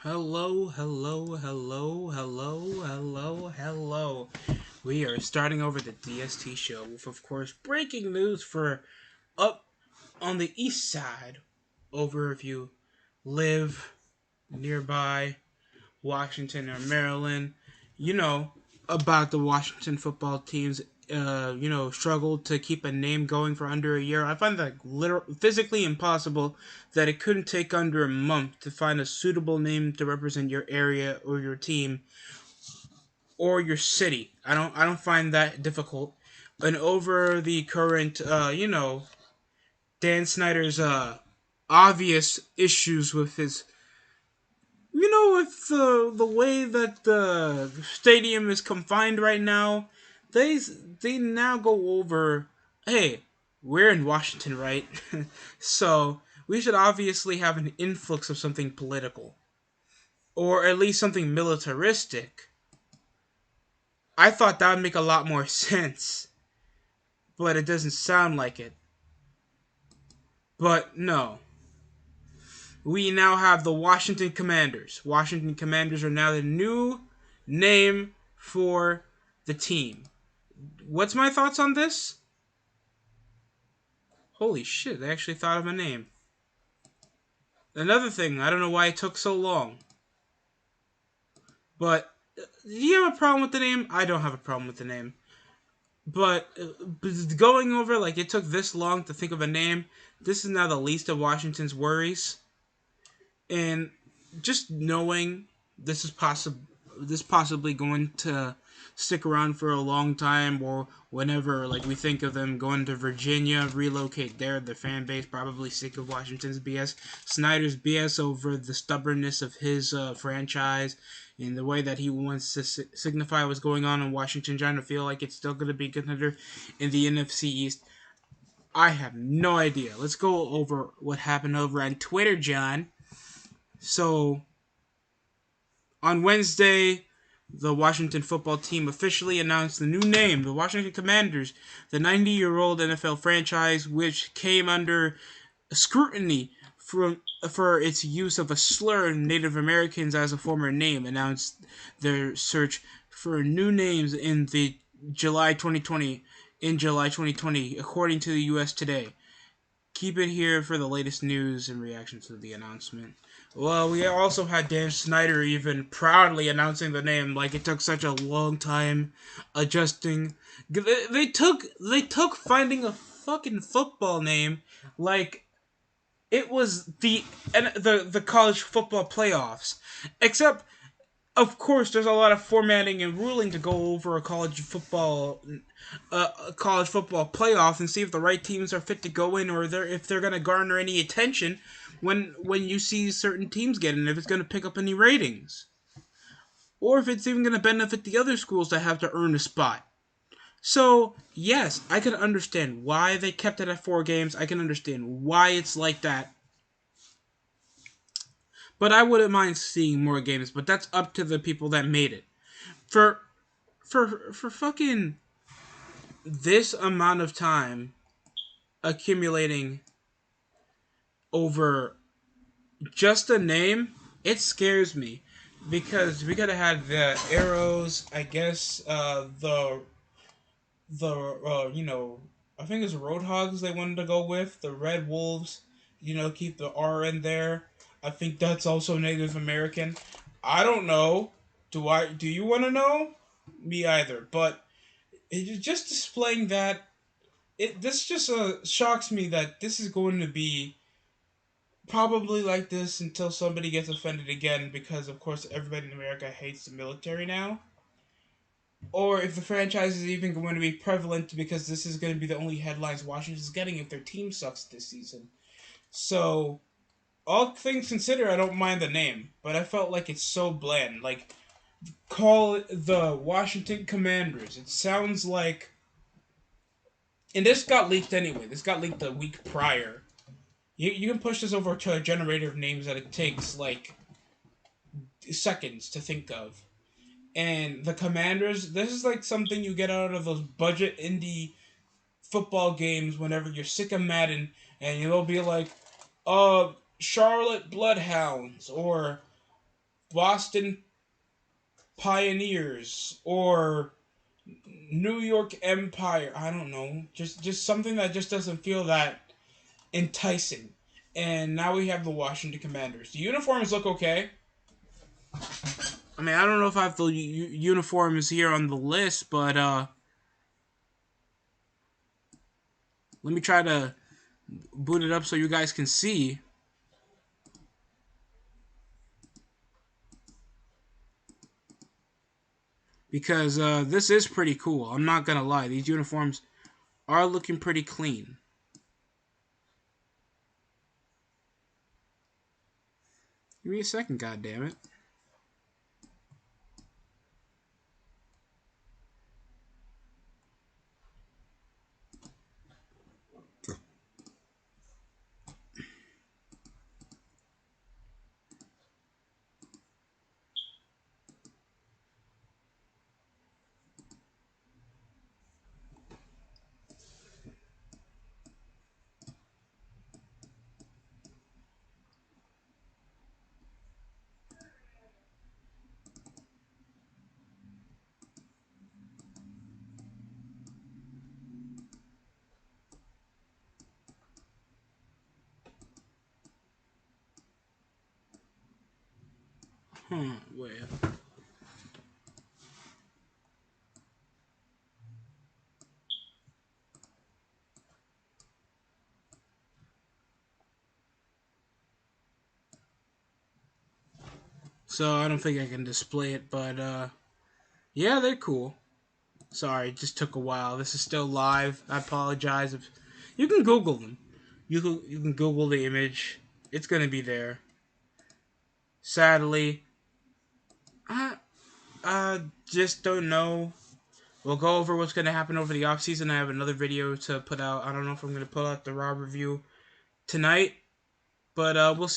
Hello, hello, hello, hello, hello, hello. We are starting over the DST show with, of course, breaking news for up on the east side. Over if you live nearby Washington or Maryland, you know about the Washington football teams. Struggled to keep a name going for under a year. I find that physically impossible that it couldn't take under a month to find a suitable name to represent your area or your team or your city. I don't find that difficult. And over the current, Dan Snyder's obvious issues with his with the way that the stadium is confined right now, they now go over. Hey, we're in Washington, right? So we should obviously have an influx of something political, or at least something militaristic. I thought that would make a lot more sense, but it doesn't sound like it. But no, we now have the Washington Commanders. Washington Commanders are now the new name for the team. What's my thoughts on this? Holy shit, they actually thought of a name. Another thing, I don't know why it took so long. But do you have a problem with the name? I don't have a problem with the name. But going over, like, it took this long to think of a name. This is now the least of Washington's worries. And just knowing this is possibly going to stick around for a long time, or whenever like we think of them going to Virginia, relocate there, the fan base probably sick of Washington's BS, Snyder's BS over the stubbornness of his franchise and the way that he wants to signify what's going on in Washington, trying to feel like it's still going to be a contender in the NFC East. I have no idea. Let's go over what happened over on Twitter, John. So on Wednesday, the Washington football team officially announced the new name, the Washington Commanders, the 90-year-old NFL franchise, which came under scrutiny for its use of a slur Native Americans as a former name, announced their search for new names in July 2020, July 2020, according to the U.S. Today. Keep it here for the latest news and reactions to the announcement. Well, we also had Dan Snyder even proudly announcing the name, like it took such a long time adjusting. They took finding a fucking football name like it was the college football playoffs. Except, of course, there's a lot of formatting and ruling to go over a college football playoff and see if the right teams are fit to go in, or if they're going to garner any attention when you see certain teams get in, if it's going to pick up any ratings, or if it's even going to benefit the other schools that have to earn a spot. So yes, I can understand why they kept it at 4 games. I can understand why it's like that. But I wouldn't mind seeing more games. But that's up to the people that made it. For for fucking this amount of time accumulating over just a name, it scares me because we could have had the arrows. I guess the I think it's Roadhogs they wanted to go with the Red Wolves. Keep the R in there. I think that's also Native American. I don't know. Do you want to know? Me either. But it's just displaying that this just shocks me that this is going to be probably like this until somebody gets offended again, because of course everybody in America hates the military now, or if the franchise is even going to be prevalent, because this is going to be the only headlines Washington's getting if their team sucks this season. So all things considered, I don't mind the name, but I felt like it's so bland. Like, call it the Washington Commanders. It sounds like, and this got leaked anyway. This got leaked a week prior. You can push this over to a generator of names that it takes like seconds to think of. And the Commanders, this is like something you get out of those budget indie football games whenever you're sick of Madden, and you'll be like, Charlotte Bloodhounds, or Boston Pioneers or New York Empire. I don't know. Just something that just doesn't feel that enticing. And now we have the Washington Commanders. The uniforms look okay. I mean, I don't know if I have the uniforms here on the list, but let me try to boot it up so you guys can see. Because this is pretty cool. I'm not gonna lie. These uniforms are looking pretty clean. Give me a second, goddammit. Wait. So I don't think I can display it, but yeah, they're cool. Sorry, it just took a while. This is still live. I apologize. If you can Google them, you can Google the image. It's gonna be there. Sadly, I just don't know. We'll go over what's gonna happen over the off season. I have another video to put out. I don't know if I'm gonna put out the Rob review tonight, but we'll see.